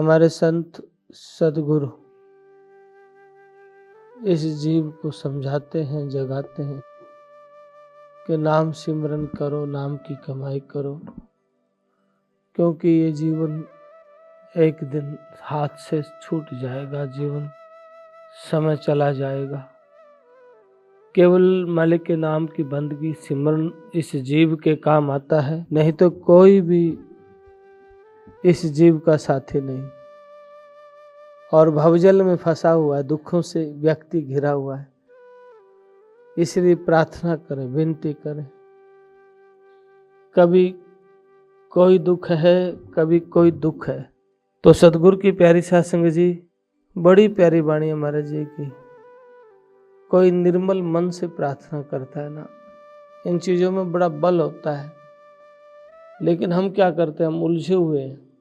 हमारे संत सद्गुरु इस जीव को समझाते हैं, जगाते हैं कि नाम सिमरन करो, नाम की कमाई करो, क्योंकि ये जीवन एक दिन हाथ से छूट जाएगा। जीवन समय चला जाएगा। केवल मालिक के नाम की बंदगी सिमरन इस जीव के काम आता है, नहीं तो कोई भी इस जीव का साथी नहीं। और भवजल में फंसा हुआ है, दुखों से व्यक्ति घिरा हुआ है। इसलिए प्रार्थना करें, विनती करें। कभी कोई दुख है, कभी कोई दुख है। तो सतगुरु की प्यारी साध संगत जी, बड़ी प्यारी वाणी हमारे जी की। कोई निर्मल मन से प्रार्थना करता है ना, इन चीजों में बड़ा बल होता है। लेकिन हम क्या करते हैं, हम उलझे हुए हैं।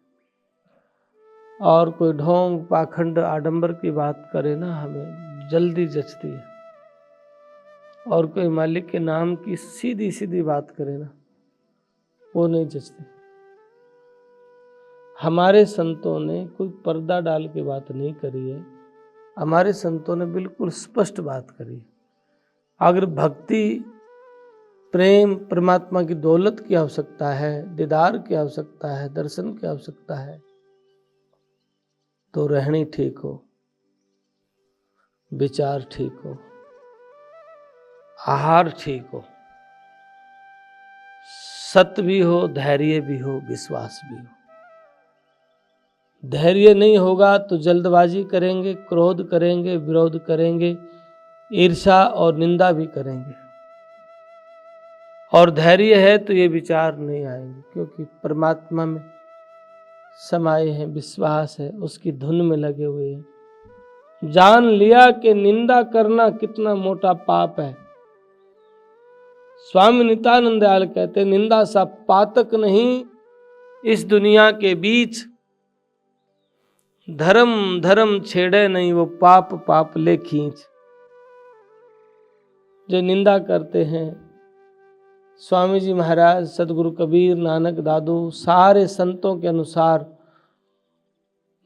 और कोई ढोंग पाखंड आडंबर की बात करे ना, हमें जल्दी जचती है। और कोई मालिक के नाम की सीधी सीधी बात करे ना, वो नहीं जचती। हमारे संतों ने कोई पर्दा डाल के बात नहीं करी है। हमारे संतों ने बिल्कुल स्पष्ट बात करी है। अगर भक्ति, प्रेम, परमात्मा की दौलत की आवश्यकता है, दीदार की आवश्यकता है, दर्शन की आवश्यकता है, तो रहनी ठीक हो, विचार ठीक हो, आहार ठीक हो, सत्य भी हो, धैर्य भी हो, विश्वास भी हो। धैर्य नहीं होगा तो जल्दबाजी करेंगे, क्रोध करेंगे, विरोध करेंगे, ईर्ष्या और निंदा भी करेंगे। और धैर्य है तो ये विचार नहीं आएंगे, क्योंकि परमात्मा में समाये हैं, विश्वास है, उसकी धुन में लगे हुए हैं। जान लिया कि निंदा करना कितना मोटा पाप है। स्वामी नित्यानंद दयाल कहते, निंदा सा पातक नहीं इस दुनिया के बीच, धर्म धर्म छेड़े नहीं वो पाप पाप ले खींच। जो निंदा करते हैं, स्वामी जी महाराज, सदगुरु कबीर, नानक दादू, सारे संतों के अनुसार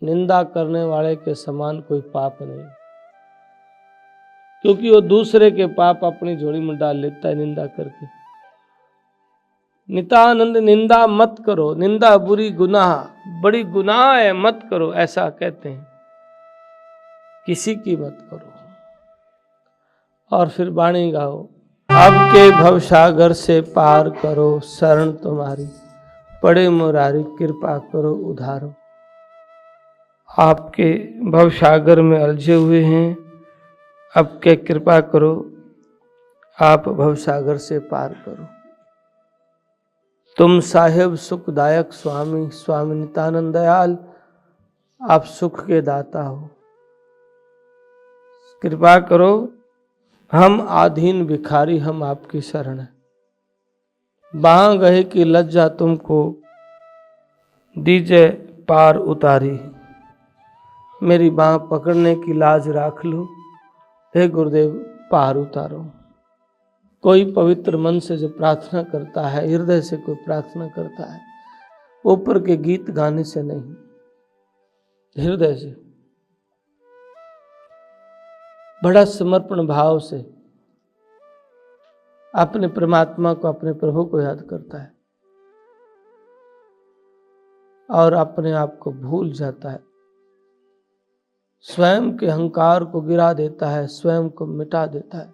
निंदा करने वाले के समान कोई पाप नहीं, क्योंकि वो दूसरे के पाप अपनी झोली में डाल लेता है निंदा करके। नित्यानंद निंदा मत करो, निंदा बुरी गुनाह, बड़ी गुनाह है, मत करो, ऐसा कहते हैं। किसी की मत करो। और फिर वाणी गाओ, अब के भवसागर से पार करो, शरण तुम्हारी पड़े मुरारी, कृपा करो उधारो। आपके भवसागर में उलझे हुए हैं, अब के कृपा करो, आप भवसागर से पार करो। तुम साहेब सुखदायक स्वामी, स्वामी नित्यानंद दयाल, आप सुख के दाता हो। कृपा करो, हम आधीन भिखारी, हम आपकी शरण है। बांह गए की लज्जा तुमको दीजे पार उतारी, मेरी बांह पकड़ने की लाज राख लो, हे गुरुदेव पार उतारो। कोई पवित्र मन से जो प्रार्थना करता है, हृदय से कोई प्रार्थना करता है, ऊपर के गीत गाने से नहीं, हृदय से बड़ा समर्पण भाव से अपने परमात्मा को, अपने प्रभु को याद करता है और अपने आप को भूल जाता है, स्वयं के अहंकार को गिरा देता है, स्वयं को मिटा देता है।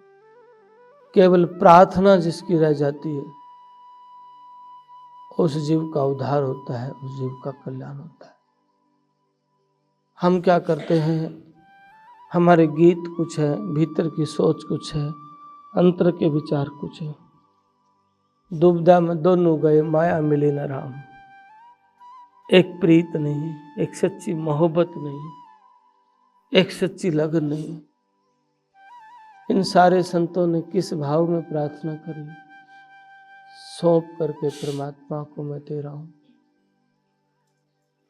केवल प्रार्थना जिसकी रह जाती है, उस जीव का उद्धार होता है, उस जीव का कल्याण होता है। हम क्या करते हैं, हमारे गीत कुछ है, भीतर की सोच कुछ है, अंतर के विचार कुछ है। दुविधा में दोनों गए, माया मिले न राम। एक प्रीत नहीं, एक सच्ची मोहब्बत नहीं, एक सच्ची लगन नहीं। इन सारे संतों ने किस भाव में प्रार्थना करी, सौंप करके परमात्मा को मैं तेरा हूं,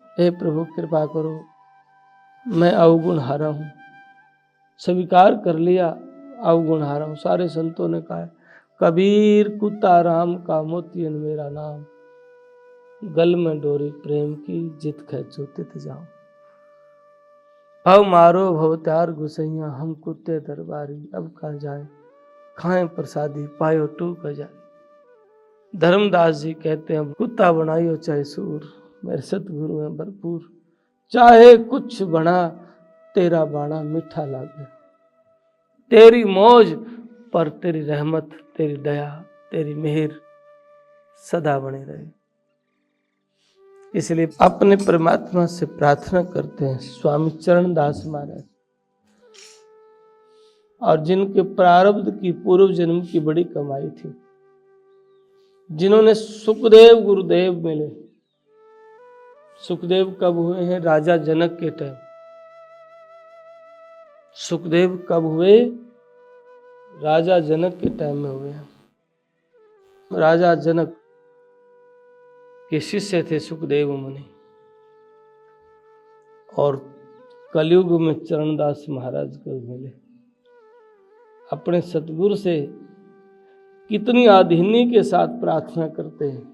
हे प्रभु कृपा करो, मैं अवगुण हारा हूं। स्वीकार कर लिया, अवगुण हारा हूं। सारे संतों ने कहा, कबीर कुत्ता राम का मोतियन मेरा नाम, गल में डोरी प्रेम की, जित खैचो तित जाऊं। भव मारो भवत्यार गुसैया, हम कुत्ते दरबारी, अब कहाँ जाए खाएं प्रसादी, पायो टूक जाए। धर्मदास जी कहते हैं कुत्ता बनाइयो चाहे सूर, मेरे सतगुरु हैं भरपूर, चाहे कुछ बना तेरा बाणा मीठा लागे। तेरी मौज पर तेरी रहमत, तेरी दया, तेरी मेहर सदा बनी रहे। इसलिए अपने परमात्मा से प्रार्थना करते हैं स्वामी चरणदास महाराज, और जिनके प्रारब्ध की पूर्व जन्म की बड़ी कमाई थी, जिन्होंने सुखदेव गुरुदेव मिले। सुखदेव कब हुए हैं? राजा जनक के टाइम। सुखदेव कब हुए? राजा जनक के टाइम में हुए हैं। राजा जनक के शिष्य थे सुखदेव मुनि, और कलयुग में चरणदास महाराज को मिले। अपने सतगुरु से कितनी आधीनी के साथ प्रार्थना करते हैं।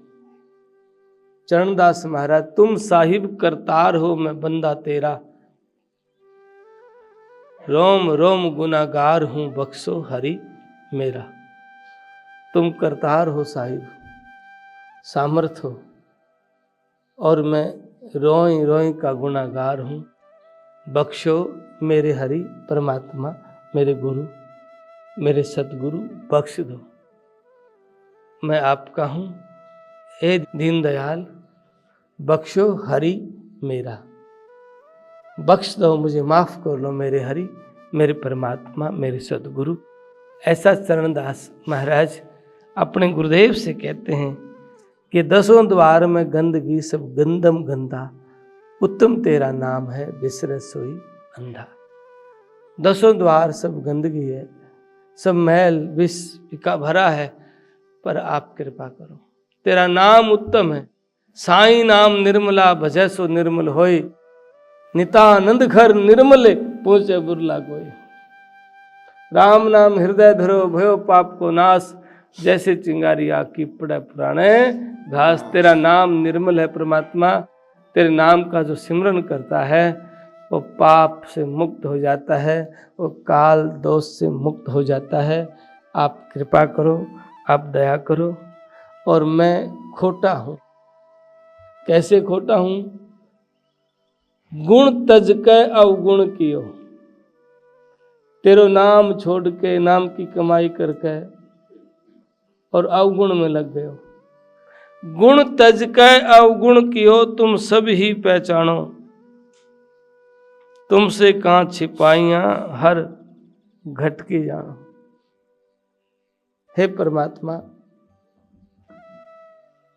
चरणदास महाराज, तुम साहिब करतार हो, मैं बंदा तेरा, रोम रोम गुनागार हूं, बख्शो हरि मेरा। तुम करतार हो साहिब, सामर्थ हो, और मैं रोई रोई का गुनागार हूं, बख्शो मेरे हरि परमात्मा, मेरे गुरु, मेरे सतगुरु, बख्श दो। मैं आपका हूं, हे दीनदयाल, बख्शो हरि मेरा, बख्श दो मुझे, माफ कर लो मेरे हरि, मेरे परमात्मा, मेरे सतगुरु। ऐसा चरणदास महाराज अपने गुरुदेव से कहते हैं कि दसों द्वार में गंदगी सब गंदम गंदा, उत्तम तेरा नाम है बिसरे सोई अंधा। दसों द्वार सब गंदगी है, सब मैल विष का भरा है, पर आप कृपा करो। तेरा नाम उत्तम है, साईं नाम निर्मला, भजै सो निर्मल होय, नितानंद घर निर्मले, पहुंचे बुरला कोई। राम नाम हृदय धरो, भयो पाप को नाश, जैसे चिंगारी आग की पड़े पुराने घास। तेरा नाम निर्मल है परमात्मा, तेरे नाम का जो सिमरन करता है वो पाप से मुक्त हो जाता है, वो काल दोष से मुक्त हो जाता है। आप कृपा करो, आप दया करो। और मैं खोटा हूं। कैसे खोटा हूं? गुण तज के अवगुण कियो, तेरो नाम छोड़ के नाम की कमाई करके और अवगुण में लग गए हो। गुण तज के अवगुण कियो, तुम सब ही पहचानो, तुमसे कहां छिपाइयां हर घटकी जानो। हे परमात्मा,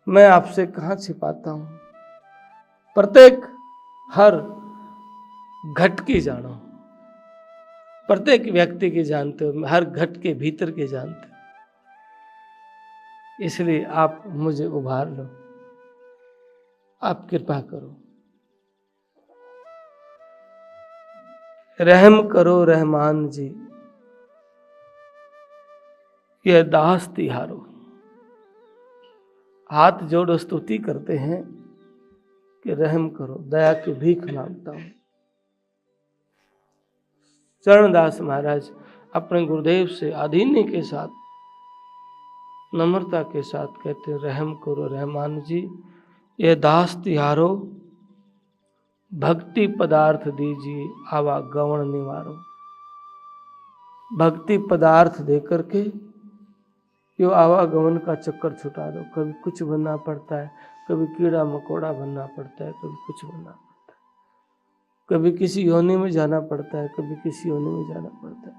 मैं आपसे कहां छिपाता हूं, प्रत्येक हर घटकी जानो। प्रत्येक व्यक्ति के जानते हो, हर घट के भीतर के जानते हो। इसलिए आप मुझे उभार लो, आप कृपा करो, रहम करो रहमान जी, यह दास तिहारो। हाथ जोड़ स्तुति करते हैं कि रहम करो, दया की भीख मांगता हूं। चरणदास महाराज अपने गुरुदेव से आधीन्य के साथ, नम्रता के साथ कहते हैं, रहम करो रहमान जी, ये दास तिहारो, भक्ति पदार्थ दीजिए, आवागमन निवारो। भक्ति पदार्थ दे करके यो आवागमन का चक्कर छुटा दो। कभी कुछ बनना पड़ता है, कभी कीड़ा मकोड़ा बनना पड़ता है, कभी कुछ बनना पड़ता है, कभी किसी योनि में जाना पड़ता है, कभी किसी योनि में जाना पड़ता है।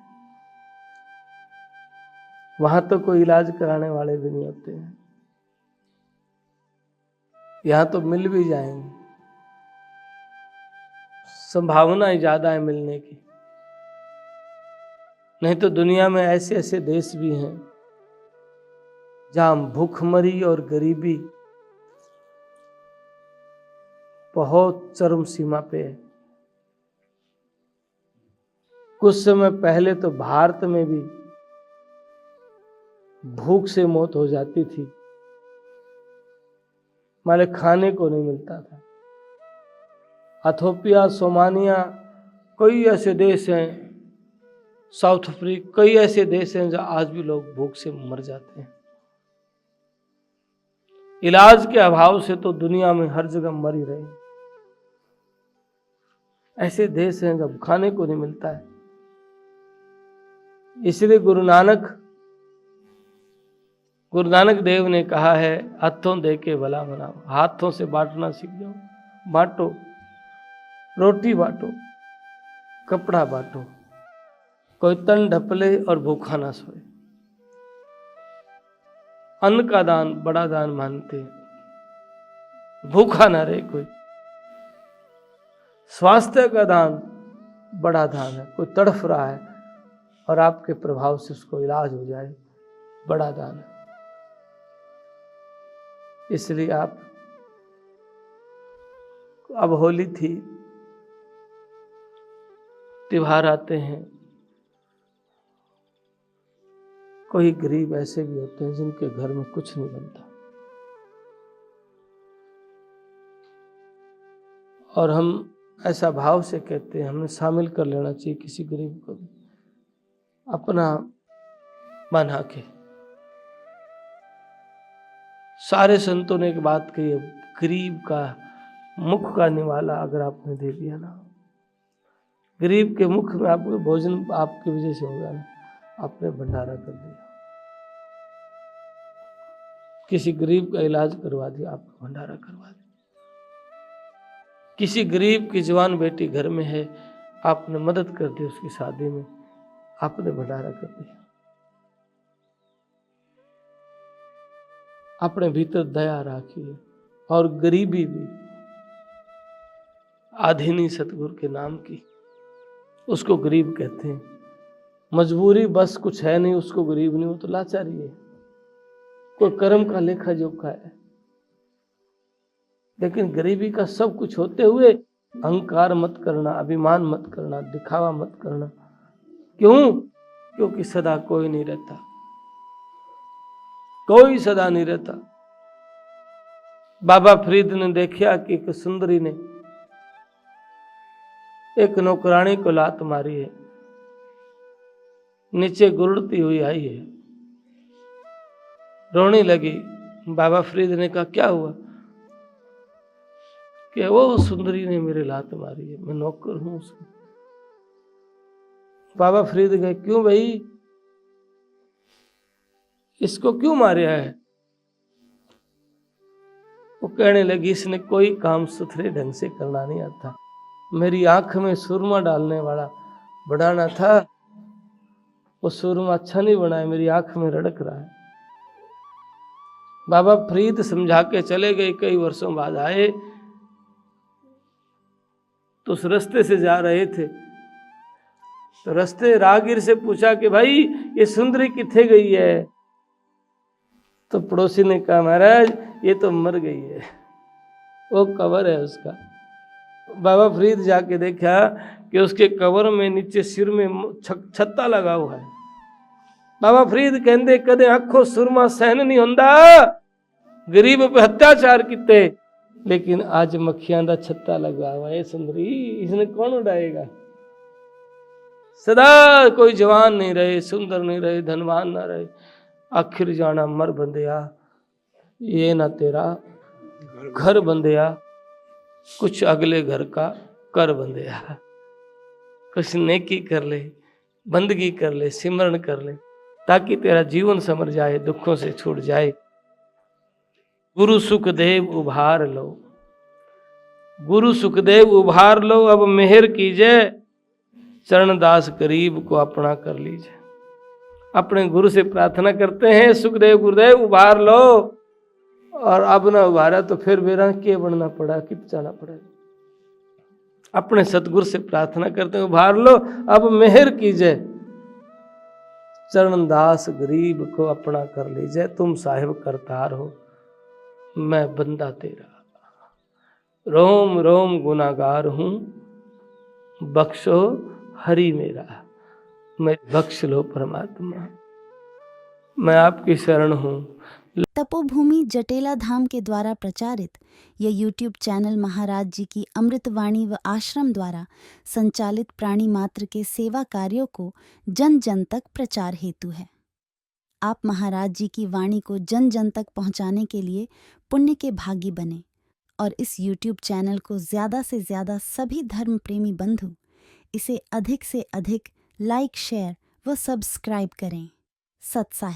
वहां तो कोई इलाज कराने वाले भी नहीं होते हैं, यहां तो मिल भी जाएंगे, संभावना ही ज्यादा है मिलने की। नहीं तो दुनिया में ऐसे ऐसे देश भी हैं जहां भूखमरी और गरीबी बहुत चरम सीमा पे है। कुछ समय पहले तो भारत में भी भूख से मौत हो जाती थी, माने खाने को नहीं मिलता था। इथियोपिया, सोमालिया कई ऐसे देश हैं, साउथ अफ्रीका, कई ऐसे देश हैं जहां आज भी लोग भूख से मर जाते हैं। इलाज के अभाव से तो दुनिया में हर जगह मर ही रहे। ऐसे देश हैं जब खाने को नहीं मिलता है। इसलिए गुरु नानक देव ने कहा है, हाथों दे के भला मनाओ। हाथों से बांटना सीख जाओ। बांटो, रोटी बांटो, कपड़ा बांटो। कोई तन ढपले और भूखा ना सोए। अन्न का दान बड़ा दान मानते, भूखा ना रहे कोई। स्वास्थ्य का दान बड़ा दान है। कोई तड़फ रहा है और आपके प्रभाव से उसको इलाज हो जाए, बड़ा दान है। इसलिए आप, अब होली थी, त्योहार आते हैं, कोई गरीब ऐसे भी होते हैं जिनके घर में कुछ नहीं बनता, और हम ऐसा भाव से कहते हैं हमें शामिल कर लेना चाहिए किसी गरीब को भी, अपना बना के। सारे संतों ने एक बात कही है, गरीब का मुख का निवाला अगर आपने दे दिया ना, गरीब के मुख में आपको भोजन आपकी वजह से होगा ना, आपने भंडारा कर दिया। किसी गरीब का इलाज करवा दिया, आपका भंडारा करवा दिया। किसी गरीब की जवान बेटी घर में है, आपने मदद कर दी उसकी शादी में, आपने भंडारा कर दिया। अपने भीतर दया राखिए। और गरीबी भी आधीनी सतगुरु के नाम की, उसको गरीब कहते हैं। मजबूरी बस कुछ है नहीं, उसको गरीब नहीं, वो तो लाचारी है, कोई कर्म का लेखा जोखा है। लेकिन गरीबी का सब कुछ होते हुए अहंकार मत करना, अभिमान मत करना, दिखावा मत करना। क्यों? क्योंकि सदा कोई नहीं रहता, कोई सदा नहीं रहता। बाबा फरीद ने देखा कि एक सुंदरी ने एक नौकरानी को लात मारी है, नीचे गुरुड़ती हुई आई है, रोने लगी। बाबा फरीद ने कहा क्या हुआ? कि वो सुंदरी ने मेरे लात मारी है, मैं नौकर हूं उसकी। बाबा फरीद गए, क्यों भाई, इसको क्यों मारा है? वो कहने लगी, इसने कोई काम सुथरे ढंग से करना नहीं आता, मेरी आंख में सुरमा डालने वाला बढ़ाना था, वो सुरमा अच्छा नहीं बनाया, मेरी आंख में रड़क रहा है। बाबा फरीद समझा के चले गए। कई वर्षों बाद आए तो उस रास्ते से जा रहे थे, तो रास्ते राहगीर से पूछा कि भाई ये सुंदरी किथे गई है? तो पड़ोसी ने कहा महाराज ये तो मर गई है, वो कवर है उसका। बाबा फरीद जाके देखा कि उसके कवर में नीचे सिर में छत्ता लगा हुआ है। बाबा फरीद कहते कदे आखो सुरमा सहन नहीं होंदा, गरीब पे अत्याचार किते, लेकिन आज मक्खियां दा छत्ता लगा हुआ है। सुंदरी इसने कौन उड़ाएगा? सदा कोई जवान नहीं रहे, सुंदर नहीं रहे, धनवान ना रहे, आखिर जाना मर बंदिया, ये ना तेरा घर बंदिया, कुछ अगले घर का कर बंदिया। कुछ नेकी कर ले, बंदगी कर ले, सिमरन कर ले, ताकि तेरा जीवन संवर जाए, दुखों से छूट जाए। गुरु सुखदेव उभार लो, गुरु सुखदेव उभार लो, अब मेहर कीजिए, चरणदास गरीब को अपना कर लीजिए। अपने गुरु से प्रार्थना करते हैं, सुखदेव गुरुदेव उभार लो, और अब ना उभारा तो फिर मेरा के बनना पड़ा, कि जाना पड़ेगा। अपने सतगुरु से प्रार्थना करते हैं, उभार लो, अब मेहर कीजिए, चरणदास गरीब को अपना कर लीजिए। तुम साहिब करतार हो, मैं बंदा तेरा, रोम रोम गुनागार हूं, बख्शो हरि मेरा, मैं बख्श लो परमात्मा। मैं आपकी शरण हूं, तपोभूमि जटेला धाम के द्वारा प्रचारित यह यूट्यूब चैनल महाराज जी की अमृतवाणी व आश्रम द्वारा संचालित प्राणी मात्र के सेवा कार्यों को जन जन तक प्रचार हेतु है। आप महाराज जी की वाणी को जन जन तक पहुंचाने के लिए पुण्य के भागी बने और इस यूट्यूब चैनल को ज़्यादा से ज़्यादा सभी धर्म प्रेमी बंधु इसे अधिक से अधिक लाइक, शेयर व सब्सक्राइब करें। सत साहिब।